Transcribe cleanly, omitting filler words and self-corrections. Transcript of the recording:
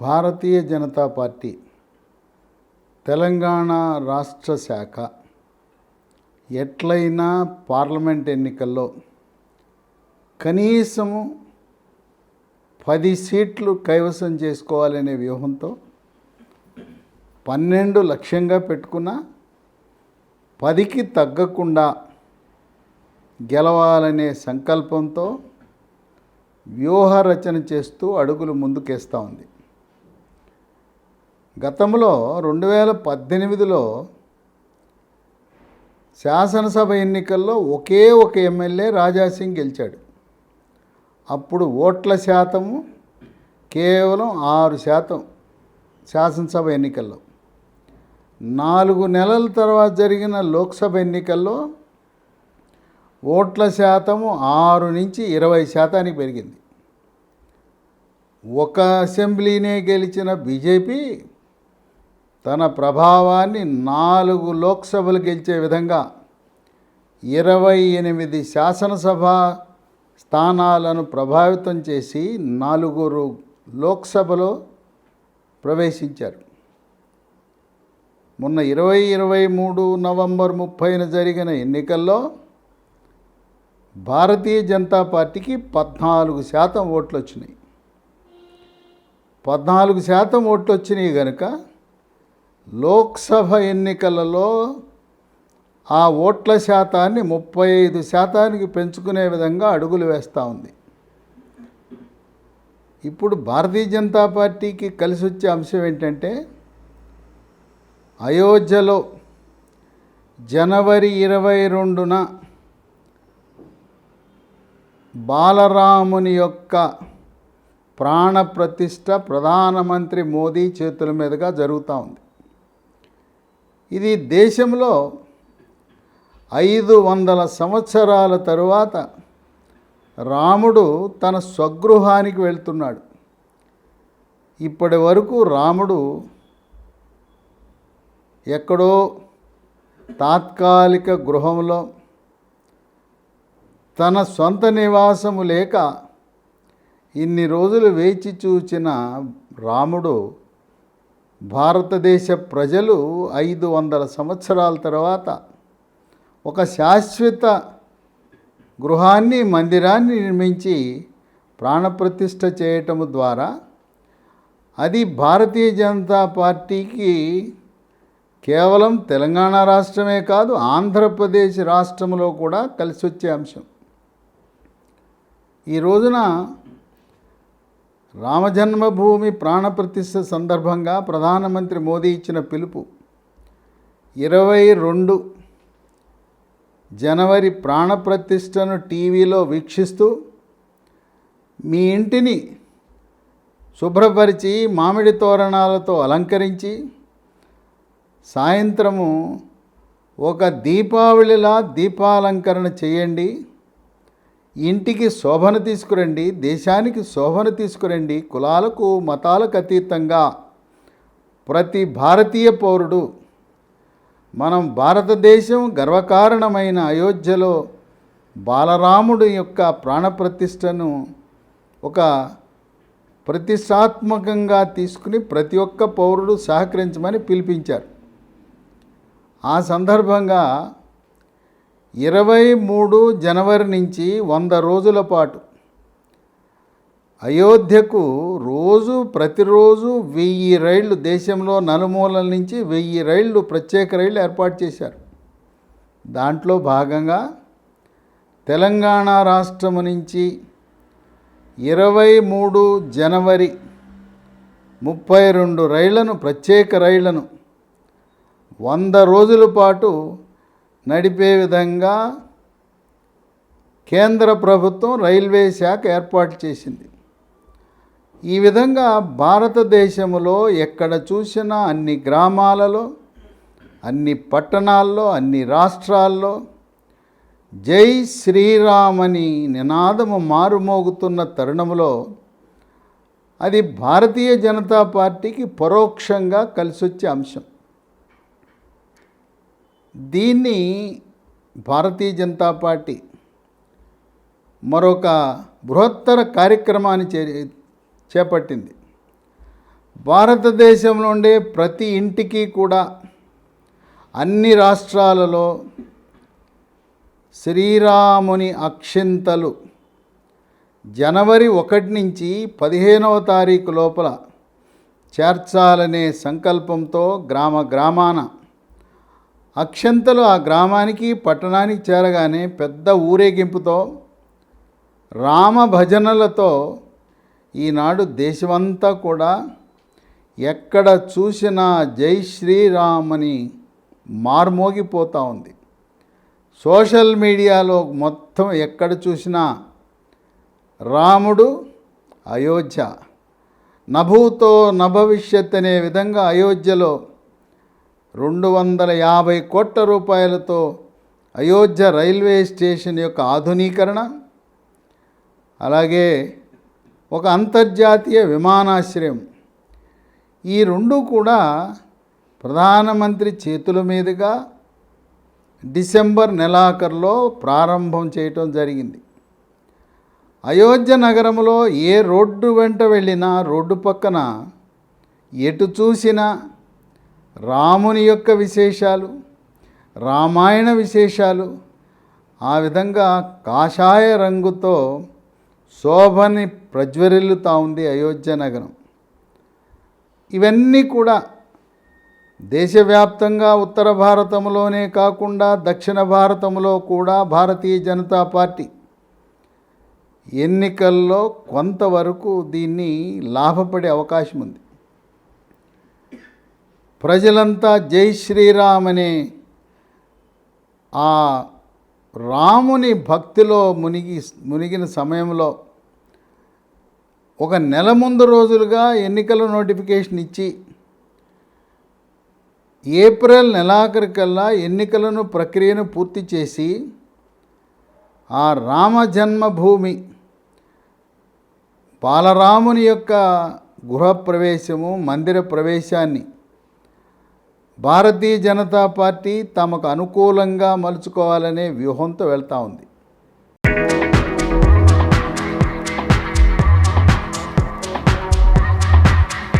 Bharatiya Janata party Telangana రాష్ట్ర శాఖ ఎట్లయినా పార్లమెంట్ ఎన్నికల్లో కనీసము 10 సీట్లు కైవసం చేసుకోవాలనే వ్యూహంతో 12 లక్ష్యంగా పెట్టుకున్న 10కి తగ్గకుండా గెలవాలనే సంకల్పంతో వ్యూహ రచన చేస్తూ అడుగులు ముందుకేస్తూ ఉంది. గతంలో 2018లో శాసనసభ ఎన్నికల్లో ఒకే ఒక ఎమ్మెల్యే రాజాసింగ్ గెలిచాడు. అప్పుడు ఓట్ల శాతము కేవలం 6%. శాసనసభ ఎన్నికల్లో 4 నెలల తర్వాత జరిగిన లోక్సభ ఎన్నికల్లో ఓట్ల శాతము 6 నుంచి 20% పెరిగింది. ఒక అసెంబ్లీనే గెలిచిన బీజేపీ తన ప్రభావాన్ని 4 లోక్సభలు గెలిచే విధంగా 28 శాసనసభ స్థానాలను ప్రభావితం చేసి 4 లోక్సభలో ప్రవేశించారు. మొన్న 2023 నవంబర్ 30న జరిగిన ఎన్నికల్లో భారతీయ జనతా పార్టీకి 14% ఓట్లు వచ్చినాయి. 14% ఓట్లు వచ్చినాయి కనుక లోక్సభ ఎన్నికలలో ఆ ఓట్ల శాతాన్ని 35%కి పెంచుకునే విధంగా అడుగులు వేస్తూ ఉంది. ఇప్పుడు భారతీయ జనతా పార్టీకి కలిసి వచ్చే అంశం ఏంటంటే, అయోధ్యలో జనవరి 22న బాలరాముని యొక్క ప్రాణప్రతిష్ఠ ప్రధానమంత్రి మోదీ చేతుల మీదుగా జరుగుతూ ఉంది. ఇది దేశంలో 500 సంవత్సరాల తరువాత రాముడు తన స్వగృహానికి వెళ్తున్నాడు. ఇప్పటి వరకు రాముడు ఎక్కడో తాత్కాలిక గృహంలో తన సొంత నివాసము లేక ఇన్ని రోజులు వేచి చూచిన రాముడు భారతదేశ ప్రజలు 500 సంవత్సరాల తర్వాత ఒక శాశ్వత గృహాన్ని, మందిరాన్ని నిర్మించి ప్రాణప్రతిష్ఠ చేయటం ద్వారా అది భారతీయ జనతా పార్టీకి కేవలం తెలంగాణ రాష్ట్రమే కాదు, ఆంధ్రప్రదేశ్ రాష్ట్రంలో కూడా కలిసి వచ్చే అంశం. ఈ రోజున రామజన్మభూమి ప్రాణప్రతిష్ఠ సందర్భంగా ప్రధానమంత్రి మోదీ ఇచ్చిన పిలుపు 22 జనవరి ప్రాణప్రతిష్ఠను టీవీలో వీక్షిస్తూ మీ ఇంటిని శుభ్రపరిచి మామిడి తోరణాలతో అలంకరించి సాయంత్రము ఒక దీపావళిలా దీపాలంకరణ చేయండి. ఇంటికి శోభను తీసుకురండి, దేశానికి శోభను తీసుకురండి. కులాలకు మతాలకు అతీతంగా ప్రతి భారతీయ పౌరుడు మనం భారతదేశం గర్వకారణమైన అయోధ్యలో బాలరాముడు యొక్క ప్రాణప్రతిష్ఠను ఒక ప్రతిష్టాత్మకంగా తీసుకుని ప్రతి ఒక్క పౌరుడు సహకరించమని పిలిపించారు. ఆ సందర్భంగా 23 జనవరి నుంచి 100 రోజుల పాటు అయోధ్యకు ప్రతిరోజు 1000 రైళ్లు, దేశంలో నలుమూలల నుంచి 1000 రైళ్లు, ప్రత్యేక రైళ్లు ఏర్పాటు చేశారు. దాంట్లో భాగంగా తెలంగాణ రాష్ట్రం నుంచి 23 జనవరి 32 రైళ్లను, ప్రత్యేక రైళ్లను 100 రోజుల పాటు నడిపే విధంగా కేంద్ర ప్రభుత్వం రైల్వే శాఖ ఏర్పాటు చేసింది. ఈ విధంగా భారతదేశంలో ఎక్కడ చూసినా అన్ని గ్రామాలలో, అన్ని పట్టణాల్లో, అన్ని రాష్ట్రాల్లో జై శ్రీరామ్ అని నినాదము మారుమోగుతున్న తరుణంలో అది భారతీయ జనతా పార్టీకి పరోక్షంగా కలిసొచ్చే అంశం. దీన్ని భారతీయ జనతా పార్టీ మరొక బృహత్తర కార్యక్రమాన్ని చేపట్టింది. భారతదేశంలో ఉండే ప్రతి ఇంటికి కూడా అన్ని రాష్ట్రాలలో శ్రీరాముని అక్షింతలు జనవరి 1 నుంచి 15వ తారీఖు లోపల చేర్చాలనే సంకల్పంతో గ్రామాన అక్షంతలు ఆ గ్రామానికి పట్టణానికి చేరగానే పెద్ద ఊరేగింపుతో రామ భజనలతో ఈనాడు దేశమంతా కూడా ఎక్కడ చూసినా జై శ్రీరామ్ అని మార్మోగిపోతూ ఉంది. సోషల్ మీడియాలో మొత్తం ఎక్కడ చూసినా రాముడు అయోధ్య, నభూతో నభవిష్యత్ అనే విధంగా అయోధ్యలో 250 కోట్ల రూపాయలతో అయోధ్య రైల్వే స్టేషన్ యొక్క ఆధునీకరణ, అలాగే ఒక అంతర్జాతీయ విమానాశ్రయం, ఈ రెండు కూడా ప్రధానమంత్రి చేతుల మీదుగా డిసెంబర్ నెలాఖరులో ప్రారంభం చేయటం జరిగింది. అయోధ్య నగరంలో ఏ రోడ్డు వెంట వెళ్ళినా రోడ్డు పక్కన ఎటు చూసినా రాముని యొక్క విశేషాలు, రామాయణ విశేషాలు, ఆ విధంగా కాషాయ రంగుతో శోభని ప్రజ్వరిల్లుతూ ఉంది అయోధ్య నగరం. ఇవన్నీ కూడా దేశవ్యాప్తంగా ఉత్తర భారతంలోనే కాకుండా దక్షిణ భారతంలో కూడా భారతీయ జనతా పార్టీ ఎన్నికల్లో కొంతవరకు దీన్ని లాభపడే అవకాశం ఉంది. ప్రజలంతా జై శ్రీరామ్ అనే ఆ రాముని భక్తిలో మునిగిన సమయంలో ఒక నెల ముందు రోజులుగా ఎన్నికల నోటిఫికేషన్ ఇచ్చి ఏప్రిల్ నెలాఖరికల్లా ఎన్నికలను ప్రక్రియను పూర్తి చేసి ఆ రామ జన్మభూమి బాలరాముని యొక్క గృహప్రవేశము, మందిర ప్రవేశాన్ని భారతీయ జనతా పార్టీ తమకు అనుకూలంగా మలుచుకోవాలనే వ్యూహంతో వెళ్తూ ఉంది.